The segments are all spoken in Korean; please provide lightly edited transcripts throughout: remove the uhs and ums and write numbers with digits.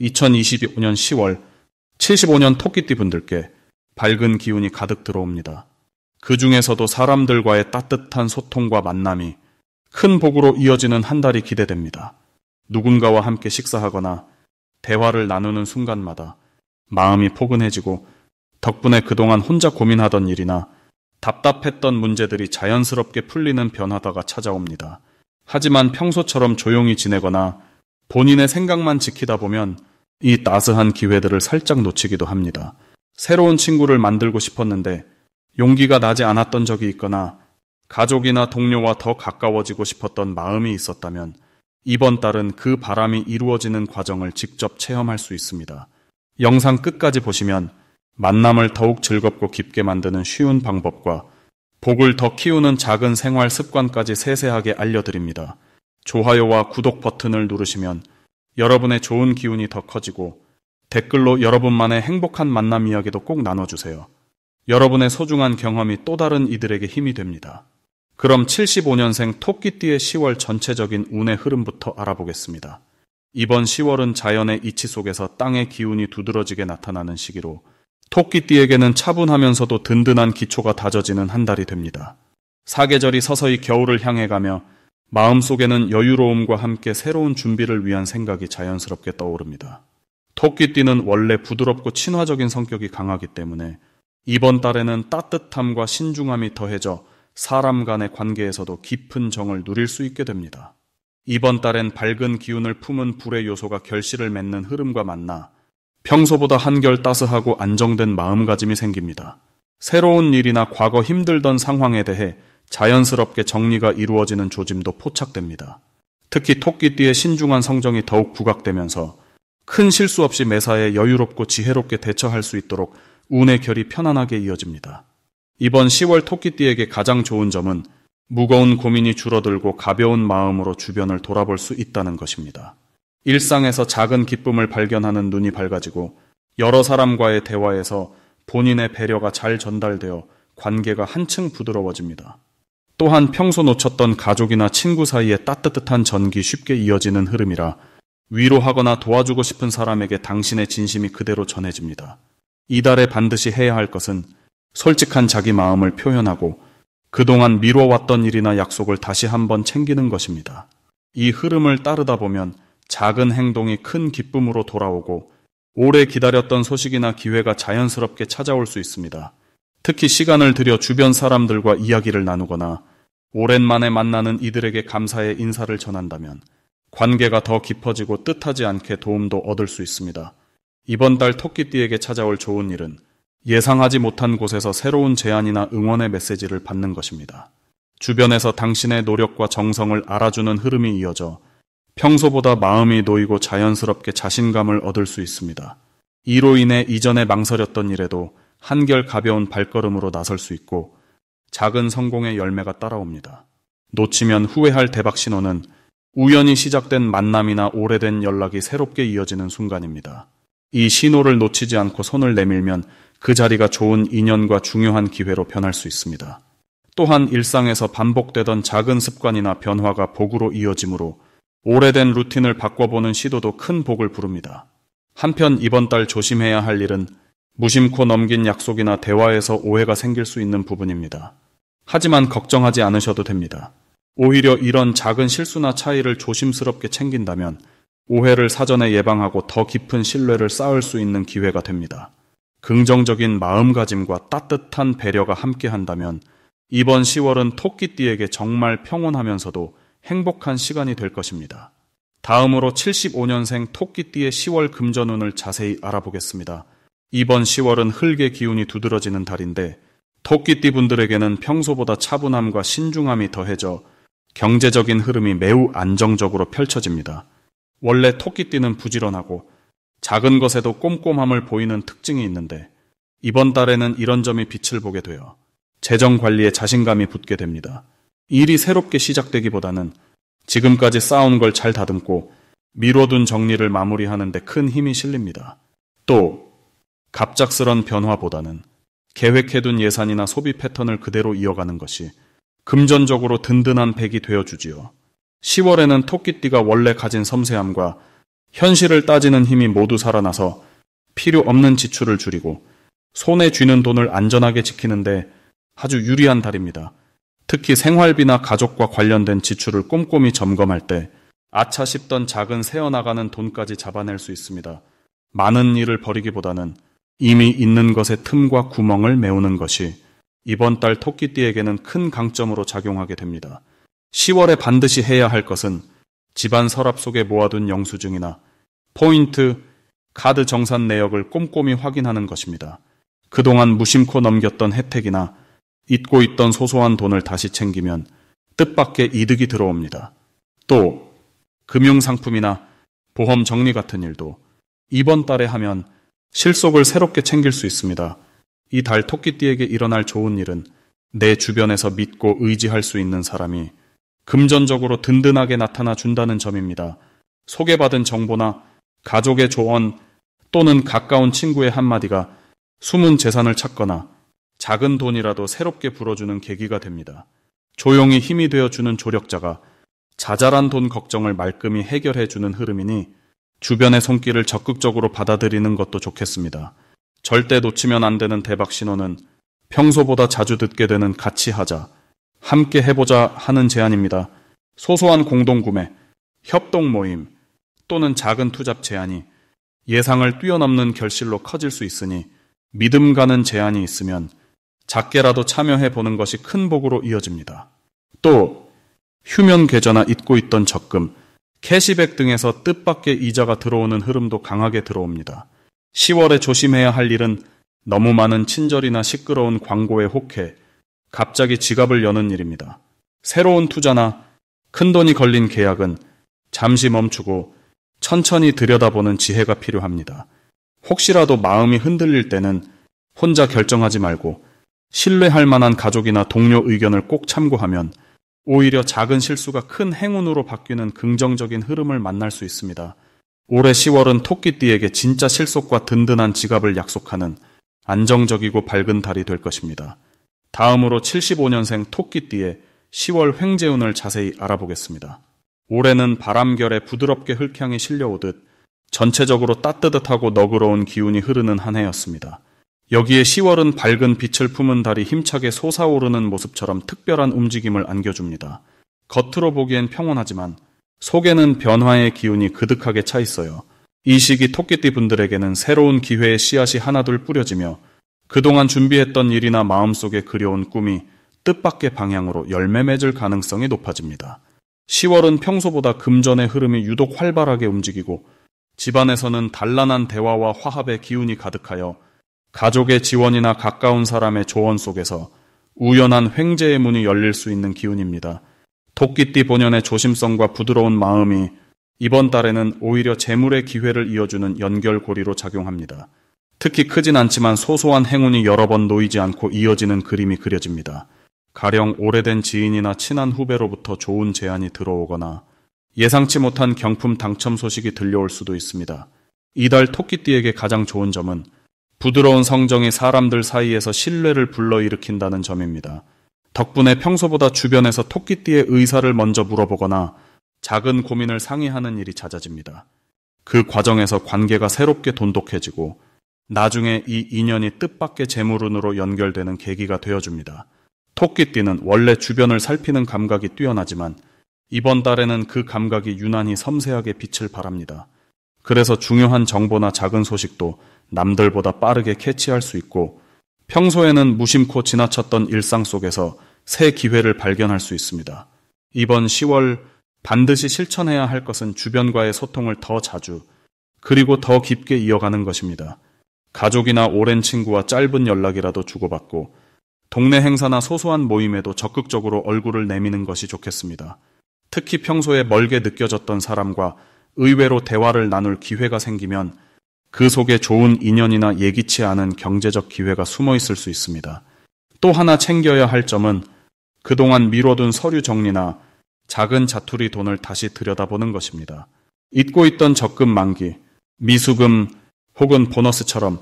2025년 10월 75년 토끼띠 분들께 밝은 기운이 가득 들어옵니다. 그 중에서도 사람들과의 따뜻한 소통과 만남이 큰 복으로 이어지는 한 달이 기대됩니다. 누군가와 함께 식사하거나 대화를 나누는 순간마다 마음이 포근해지고 덕분에 그동안 혼자 고민하던 일이나 답답했던 문제들이 자연스럽게 풀리는 변화가 찾아옵니다. 하지만 평소처럼 조용히 지내거나 본인의 생각만 지키다 보면 이 따스한 기회들을 살짝 놓치기도 합니다. 새로운 친구를 만들고 싶었는데 용기가 나지 않았던 적이 있거나 가족이나 동료와 더 가까워지고 싶었던 마음이 있었다면 이번 달은 그 바람이 이루어지는 과정을 직접 체험할 수 있습니다. 영상 끝까지 보시면 만남을 더욱 즐겁고 깊게 만드는 쉬운 방법과 복을 더 키우는 작은 생활 습관까지 세세하게 알려드립니다. 좋아요와 구독 버튼을 누르시면 여러분의 좋은 기운이 더 커지고 댓글로 여러분만의 행복한 만남 이야기도 꼭 나눠주세요. 여러분의 소중한 경험이 또 다른 이들에게 힘이 됩니다. 그럼 75년생 토끼띠의 10월 전체적인 운의 흐름부터 알아보겠습니다. 이번 10월은 자연의 이치 속에서 땅의 기운이 두드러지게 나타나는 시기로 토끼띠에게는 차분하면서도 든든한 기초가 다져지는 한 달이 됩니다. 사계절이 서서히 겨울을 향해 가며 마음속에는 여유로움과 함께 새로운 준비를 위한 생각이 자연스럽게 떠오릅니다. 토끼띠는 원래 부드럽고 친화적인 성격이 강하기 때문에 이번 달에는 따뜻함과 신중함이 더해져 사람 간의 관계에서도 깊은 정을 누릴 수 있게 됩니다. 이번 달엔 밝은 기운을 품은 불의 요소가 결실을 맺는 흐름과 만나 평소보다 한결 따스하고 안정된 마음가짐이 생깁니다. 새로운 일이나 과거 힘들던 상황에 대해 자연스럽게 정리가 이루어지는 조짐도 포착됩니다. 특히 토끼띠의 신중한 성정이 더욱 부각되면서 큰 실수 없이 매사에 여유롭고 지혜롭게 대처할 수 있도록 운의 결이 편안하게 이어집니다. 이번 10월 토끼띠에게 가장 좋은 점은 무거운 고민이 줄어들고 가벼운 마음으로 주변을 돌아볼 수 있다는 것입니다. 일상에서 작은 기쁨을 발견하는 눈이 밝아지고 여러 사람과의 대화에서 본인의 배려가 잘 전달되어 관계가 한층 부드러워집니다. 또한 평소 놓쳤던 가족이나 친구 사이의 따뜻한 전기 쉽게 이어지는 흐름이라 위로하거나 도와주고 싶은 사람에게 당신의 진심이 그대로 전해집니다. 이달에 반드시 해야 할 것은 솔직한 자기 마음을 표현하고 그동안 미뤄왔던 일이나 약속을 다시 한번 챙기는 것입니다. 이 흐름을 따르다 보면 작은 행동이 큰 기쁨으로 돌아오고 오래 기다렸던 소식이나 기회가 자연스럽게 찾아올 수 있습니다. 특히 시간을 들여 주변 사람들과 이야기를 나누거나 오랜만에 만나는 이들에게 감사의 인사를 전한다면 관계가 더 깊어지고 뜻하지 않게 도움도 얻을 수 있습니다. 이번 달 토끼띠에게 찾아올 좋은 일은 예상하지 못한 곳에서 새로운 제안이나 응원의 메시지를 받는 것입니다. 주변에서 당신의 노력과 정성을 알아주는 흐름이 이어져 평소보다 마음이 놓이고 자연스럽게 자신감을 얻을 수 있습니다. 이로 인해 이전에 망설였던 일에도 한결 가벼운 발걸음으로 나설 수 있고 작은 성공의 열매가 따라옵니다. 놓치면 후회할 대박 신호는 우연히 시작된 만남이나 오래된 연락이 새롭게 이어지는 순간입니다. 이 신호를 놓치지 않고 손을 내밀면 그 자리가 좋은 인연과 중요한 기회로 변할 수 있습니다. 또한 일상에서 반복되던 작은 습관이나 변화가 복으로 이어지므로 오래된 루틴을 바꿔보는 시도도 큰 복을 부릅니다. 한편 이번 달 조심해야 할 일은 무심코 넘긴 약속이나 대화에서 오해가 생길 수 있는 부분입니다. 하지만 걱정하지 않으셔도 됩니다. 오히려 이런 작은 실수나 차이를 조심스럽게 챙긴다면 오해를 사전에 예방하고 더 깊은 신뢰를 쌓을 수 있는 기회가 됩니다. 긍정적인 마음가짐과 따뜻한 배려가 함께한다면 이번 10월은 토끼띠에게 정말 평온하면서도 행복한 시간이 될 것입니다. 다음으로 75년생 토끼띠의 10월 금전운을 자세히 알아보겠습니다. 이번 10월은 흙의 기운이 두드러지는 달인데 토끼띠 분들에게는 평소보다 차분함과 신중함이 더해져 경제적인 흐름이 매우 안정적으로 펼쳐집니다. 원래 토끼띠는 부지런하고 작은 것에도 꼼꼼함을 보이는 특징이 있는데 이번 달에는 이런 점이 빛을 보게 되어 재정 관리에 자신감이 붙게 됩니다. 일이 새롭게 시작되기보다는 지금까지 쌓아온 걸 잘 다듬고 미뤄둔 정리를 마무리하는 데 큰 힘이 실립니다. 또 갑작스런 변화보다는 계획해둔 예산이나 소비 패턴을 그대로 이어가는 것이 금전적으로 든든한 백이 되어주지요. 10월에는 토끼띠가 원래 가진 섬세함과 현실을 따지는 힘이 모두 살아나서 필요 없는 지출을 줄이고 손에 쥐는 돈을 안전하게 지키는데 아주 유리한 달입니다. 특히 생활비나 가족과 관련된 지출을 꼼꼼히 점검할 때 아차 싶던 작은 새어나가는 돈까지 잡아낼 수 있습니다. 많은 일을 벌이기보다는 이미 있는 것의 틈과 구멍을 메우는 것이 이번 달 토끼띠에게는 큰 강점으로 작용하게 됩니다. 10월에 반드시 해야 할 것은 집안 서랍 속에 모아둔 영수증이나 포인트, 카드 정산 내역을 꼼꼼히 확인하는 것입니다. 그동안 무심코 넘겼던 혜택이나 잊고 있던 소소한 돈을 다시 챙기면 뜻밖의 이득이 들어옵니다. 또 금융상품이나 보험 정리 같은 일도 이번 달에 하면 실속을 새롭게 챙길 수 있습니다. 이 달 토끼띠에게 일어날 좋은 일은 내 주변에서 믿고 의지할 수 있는 사람이 금전적으로 든든하게 나타나 준다는 점입니다. 소개받은 정보나 가족의 조언 또는 가까운 친구의 한마디가 숨은 재산을 찾거나 작은 돈이라도 새롭게 불어주는 계기가 됩니다. 조용히 힘이 되어주는 조력자가 자잘한 돈 걱정을 말끔히 해결해주는 흐름이니 주변의 손길을 적극적으로 받아들이는 것도 좋겠습니다. 절대 놓치면 안 되는 대박 신호는 평소보다 자주 듣게 되는 같이 하자, 함께 해보자 하는 제안입니다. 소소한 공동구매, 협동 모임 또는 작은 투잡 제안이 예상을 뛰어넘는 결실로 커질 수 있으니 믿음 가는 제안이 있으면 작게라도 참여해보는 것이 큰 복으로 이어집니다. 또 휴면 계좌나 잊고 있던 적금, 캐시백 등에서 뜻밖의 이자가 들어오는 흐름도 강하게 들어옵니다. 10월에 조심해야 할 일은 너무 많은 친절이나 시끄러운 광고에 혹해 갑자기 지갑을 여는 일입니다. 새로운 투자나 큰돈이 걸린 계약은 잠시 멈추고 천천히 들여다보는 지혜가 필요합니다. 혹시라도 마음이 흔들릴 때는 혼자 결정하지 말고 신뢰할 만한 가족이나 동료 의견을 꼭 참고하면 오히려 작은 실수가 큰 행운으로 바뀌는 긍정적인 흐름을 만날 수 있습니다. 올해 10월은 토끼띠에게 진짜 실속과 든든한 지갑을 약속하는 안정적이고 밝은 달이 될 것입니다. 다음으로 75년생 토끼띠의 10월 횡재운을 자세히 알아보겠습니다. 올해는 바람결에 부드럽게 흙향이 실려오듯 전체적으로 따뜻하고 너그러운 기운이 흐르는 한 해였습니다. 여기에 10월은 밝은 빛을 품은 달이 힘차게 솟아오르는 모습처럼 특별한 움직임을 안겨줍니다. 겉으로 보기엔 평온하지만 속에는 변화의 기운이 그득하게 차 있어요. 이 시기 토끼띠 분들에게는 새로운 기회의 씨앗이 하나둘 뿌려지며 그동안 준비했던 일이나 마음속에 그려온 꿈이 뜻밖의 방향으로 열매 맺을 가능성이 높아집니다. 10월은 평소보다 금전의 흐름이 유독 활발하게 움직이고 집안에서는 단란한 대화와 화합의 기운이 가득하여 가족의 지원이나 가까운 사람의 조언 속에서 우연한 횡재의 문이 열릴 수 있는 기운입니다. 토끼띠 본연의 조심성과 부드러운 마음이 이번 달에는 오히려 재물의 기회를 이어주는 연결고리로 작용합니다. 특히 크진 않지만 소소한 행운이 여러 번 놓이지 않고 이어지는 그림이 그려집니다. 가령 오래된 지인이나 친한 후배로부터 좋은 제안이 들어오거나 예상치 못한 경품 당첨 소식이 들려올 수도 있습니다. 이달 토끼띠에게 가장 좋은 점은 부드러운 성정이 사람들 사이에서 신뢰를 불러일으킨다는 점입니다. 덕분에 평소보다 주변에서 토끼띠의 의사를 먼저 물어보거나 작은 고민을 상의하는 일이 잦아집니다. 그 과정에서 관계가 새롭게 돈독해지고 나중에 이 인연이 뜻밖의 재물운으로 연결되는 계기가 되어줍니다. 토끼띠는 원래 주변을 살피는 감각이 뛰어나지만 이번 달에는 그 감각이 유난히 섬세하게 빛을 발합니다. 그래서 중요한 정보나 작은 소식도 남들보다 빠르게 캐치할 수 있고 평소에는 무심코 지나쳤던 일상 속에서 새 기회를 발견할 수 있습니다. 이번 10월 반드시 실천해야 할 것은 주변과의 소통을 더 자주 그리고 더 깊게 이어가는 것입니다. 가족이나 오랜 친구와 짧은 연락이라도 주고받고 동네 행사나 소소한 모임에도 적극적으로 얼굴을 내미는 것이 좋겠습니다. 특히 평소에 멀게 느껴졌던 사람과 의외로 대화를 나눌 기회가 생기면 그 속에 좋은 인연이나 예기치 않은 경제적 기회가 숨어 있을 수 있습니다. 또 하나 챙겨야 할 점은 그동안 미뤄둔 서류 정리나 작은 자투리 돈을 다시 들여다보는 것입니다. 잊고 있던 적금 만기, 미수금 혹은 보너스처럼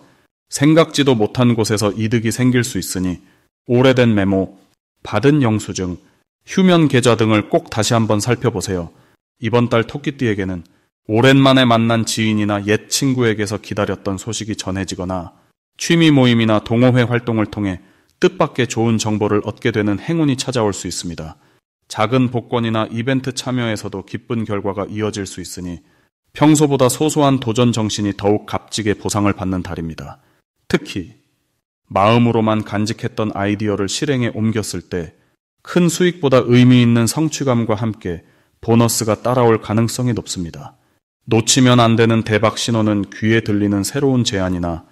생각지도 못한 곳에서 이득이 생길 수 있으니 오래된 메모, 받은 영수증, 휴면 계좌 등을 꼭 다시 한번 살펴보세요. 이번 달 토끼띠에게는 오랜만에 만난 지인이나 옛 친구에게서 기다렸던 소식이 전해지거나 취미 모임이나 동호회 활동을 통해 뜻밖의 좋은 정보를 얻게 되는 행운이 찾아올 수 있습니다. 작은 복권이나 이벤트 참여에서도 기쁜 결과가 이어질 수 있으니 평소보다 소소한 도전 정신이 더욱 값지게 보상을 받는 달입니다. 특히 마음으로만 간직했던 아이디어를 실행에 옮겼을 때 큰 수익보다 의미 있는 성취감과 함께 보너스가 따라올 가능성이 높습니다. 놓치면 안 되는 대박 신호는 귀에 들리는 새로운 제안이나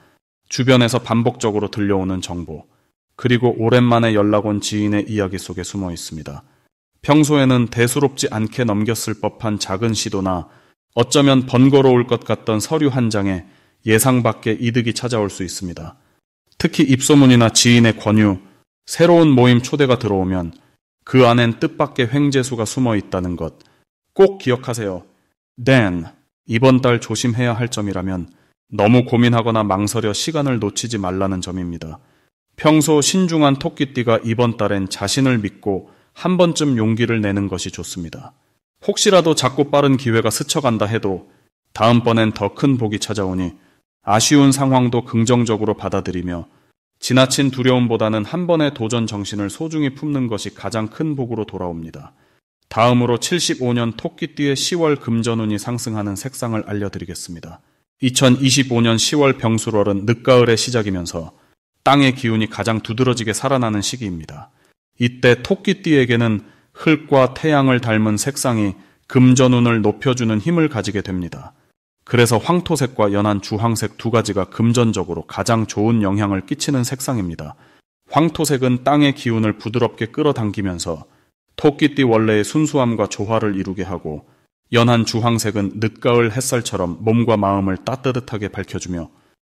주변에서 반복적으로 들려오는 정보, 그리고 오랜만에 연락 온 지인의 이야기 속에 숨어 있습니다. 평소에는 대수롭지 않게 넘겼을 법한 작은 시도나 어쩌면 번거로울 것 같던 서류 한 장에 예상 밖의 이득이 찾아올 수 있습니다. 특히 입소문이나 지인의 권유, 새로운 모임 초대가 들어오면 그 안엔 뜻밖의 횡재수가 숨어 있다는 것 꼭 기억하세요. Dan, 이번 달 조심해야 할 점이라면 너무 고민하거나 망설여 시간을 놓치지 말라는 점입니다. 평소 신중한 토끼띠가 이번 달엔 자신을 믿고 한 번쯤 용기를 내는 것이 좋습니다. 혹시라도 작고 빠른 기회가 스쳐간다 해도 다음번엔 더 큰 복이 찾아오니 아쉬운 상황도 긍정적으로 받아들이며 지나친 두려움보다는 한 번의 도전 정신을 소중히 품는 것이 가장 큰 복으로 돌아옵니다. 다음으로 75년 토끼띠의 10월 금전운이 상승하는 색상을 알려드리겠습니다. 2025년 10월 병술월은 늦가을의 시작이면서 땅의 기운이 가장 두드러지게 살아나는 시기입니다. 이때 토끼띠에게는 흙과 태양을 닮은 색상이 금전운을 높여주는 힘을 가지게 됩니다. 그래서 황토색과 연한 주황색 두 가지가 금전적으로 가장 좋은 영향을 끼치는 색상입니다. 황토색은 땅의 기운을 부드럽게 끌어당기면서 토끼띠 원래의 순수함과 조화를 이루게 하고, 연한 주황색은 늦가을 햇살처럼 몸과 마음을 따뜻하게 밝혀주며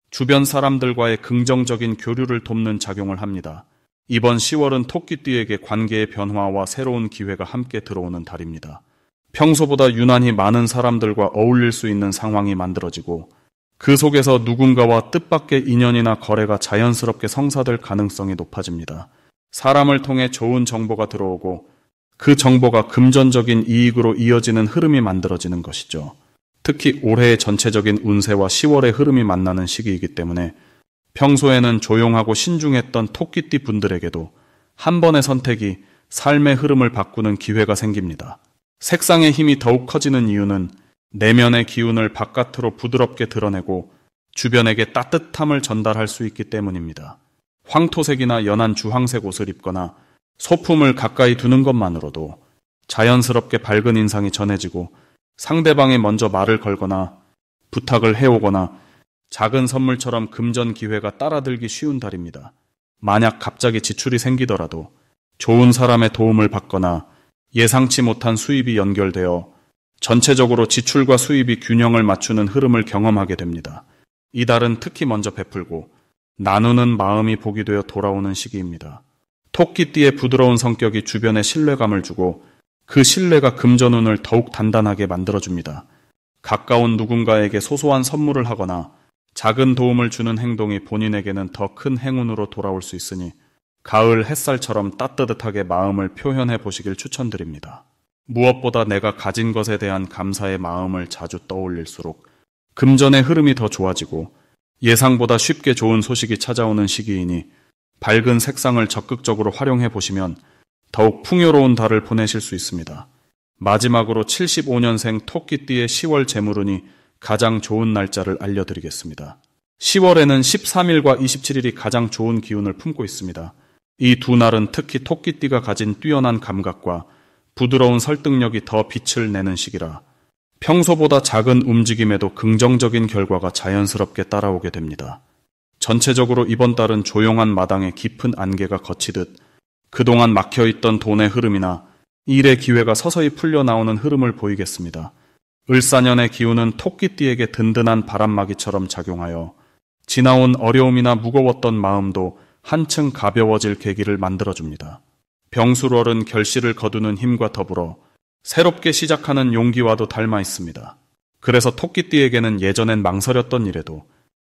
주변 사람들과의 긍정적인 교류를 돕는 작용을 합니다. 이번 10월은 토끼띠에게 관계의 변화와 새로운 기회가 함께 들어오는 달입니다. 평소보다 유난히 많은 사람들과 어울릴 수 있는 상황이 만들어지고 그 속에서 누군가와 뜻밖의 인연이나 거래가 자연스럽게 성사될 가능성이 높아집니다. 사람을 통해 좋은 정보가 들어오고 그 정보가 금전적인 이익으로 이어지는 흐름이 만들어지는 것이죠. 특히 올해의 전체적인 운세와 10월의 흐름이 만나는 시기이기 때문에 평소에는 조용하고 신중했던 토끼띠 분들에게도 한 번의 선택이 삶의 흐름을 바꾸는 기회가 생깁니다. 색상의 힘이 더욱 커지는 이유는 내면의 기운을 바깥으로 부드럽게 드러내고 주변에게 따뜻함을 전달할 수 있기 때문입니다. 황토색이나 연한 주황색 옷을 입거나 소품을 가까이 두는 것만으로도 자연스럽게 밝은 인상이 전해지고 상대방이 먼저 말을 걸거나 부탁을 해오거나 작은 선물처럼 금전 기회가 따라들기 쉬운 달입니다. 만약 갑자기 지출이 생기더라도 좋은 사람의 도움을 받거나 예상치 못한 수입이 연결되어 전체적으로 지출과 수입이 균형을 맞추는 흐름을 경험하게 됩니다. 이 달은 특히 먼저 베풀고 나누는 마음이 복이 되어 돌아오는 시기입니다. 토끼띠의 부드러운 성격이 주변에 신뢰감을 주고 그 신뢰가 금전운을 더욱 단단하게 만들어줍니다. 가까운 누군가에게 소소한 선물을 하거나 작은 도움을 주는 행동이 본인에게는 더 큰 행운으로 돌아올 수 있으니 가을 햇살처럼 따뜻하게 마음을 표현해 보시길 추천드립니다. 무엇보다 내가 가진 것에 대한 감사의 마음을 자주 떠올릴수록 금전의 흐름이 더 좋아지고 예상보다 쉽게 좋은 소식이 찾아오는 시기이니 밝은 색상을 적극적으로 활용해 보시면 더욱 풍요로운 달을 보내실 수 있습니다. 마지막으로 75년생 토끼띠의 10월 재물운이 가장 좋은 날짜를 알려드리겠습니다. 10월에는 13일과 27일이 가장 좋은 기운을 품고 있습니다. 이 두 날은 특히 토끼띠가 가진 뛰어난 감각과 부드러운 설득력이 더 빛을 내는 시기라 평소보다 작은 움직임에도 긍정적인 결과가 자연스럽게 따라오게 됩니다. 전체적으로 이번 달은 조용한 마당에 깊은 안개가 걷히듯 그동안 막혀있던 돈의 흐름이나 일의 기회가 서서히 풀려나오는 흐름을 보이겠습니다. 을사년의 기운은 토끼띠에게 든든한 바람막이처럼 작용하여 지나온 어려움이나 무거웠던 마음도 한층 가벼워질 계기를 만들어줍니다. 병술월은 결실을 거두는 힘과 더불어 새롭게 시작하는 용기와도 닮아 있습니다. 그래서 토끼띠에게는 예전엔 망설였던 일에도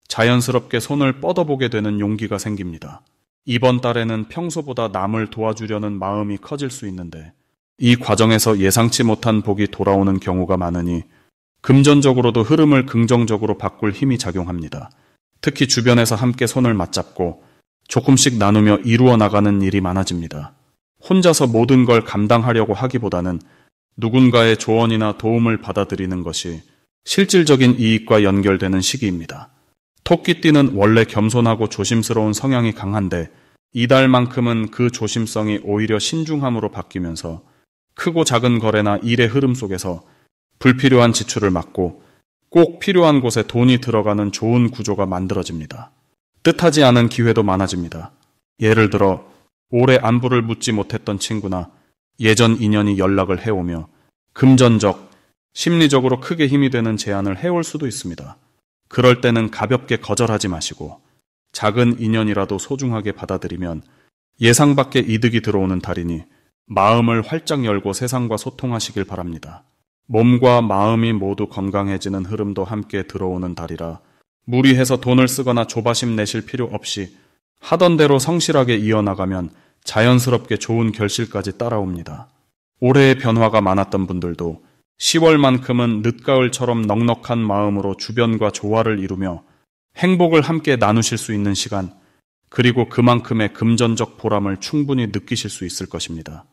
자연스럽게 손을 뻗어보게 되는 용기가 생깁니다. 이번 달에는 평소보다 남을 도와주려는 마음이 커질 수 있는데 이 과정에서 예상치 못한 복이 돌아오는 경우가 많으니 금전적으로도 흐름을 긍정적으로 바꿀 힘이 작용합니다. 특히 주변에서 함께 손을 맞잡고 조금씩 나누며 이루어 나가는 일이 많아집니다. 혼자서 모든 걸 감당하려고 하기보다는 누군가의 조언이나 도움을 받아들이는 것이 실질적인 이익과 연결되는 시기입니다. 토끼띠는 원래 겸손하고 조심스러운 성향이 강한데 이달만큼은 그 조심성이 오히려 신중함으로 바뀌면서 크고 작은 거래나 일의 흐름 속에서 불필요한 지출을 막고 꼭 필요한 곳에 돈이 들어가는 좋은 구조가 만들어집니다. 뜻하지 않은 기회도 많아집니다. 예를 들어 오래 안부를 묻지 못했던 친구나 예전 인연이 연락을 해오며 금전적, 심리적으로 크게 힘이 되는 제안을 해올 수도 있습니다. 그럴 때는 가볍게 거절하지 마시고 작은 인연이라도 소중하게 받아들이면 예상 밖의 이득이 들어오는 달이니 마음을 활짝 열고 세상과 소통하시길 바랍니다. 몸과 마음이 모두 건강해지는 흐름도 함께 들어오는 달이라 무리해서 돈을 쓰거나 조바심 내실 필요 없이 하던 대로 성실하게 이어나가면 자연스럽게 좋은 결실까지 따라옵니다. 올해의 변화가 많았던 분들도 10월만큼은 늦가을처럼 넉넉한 마음으로 주변과 조화를 이루며 행복을 함께 나누실 수 있는 시간, 그리고 그만큼의 금전적 보람을 충분히 느끼실 수 있을 것입니다.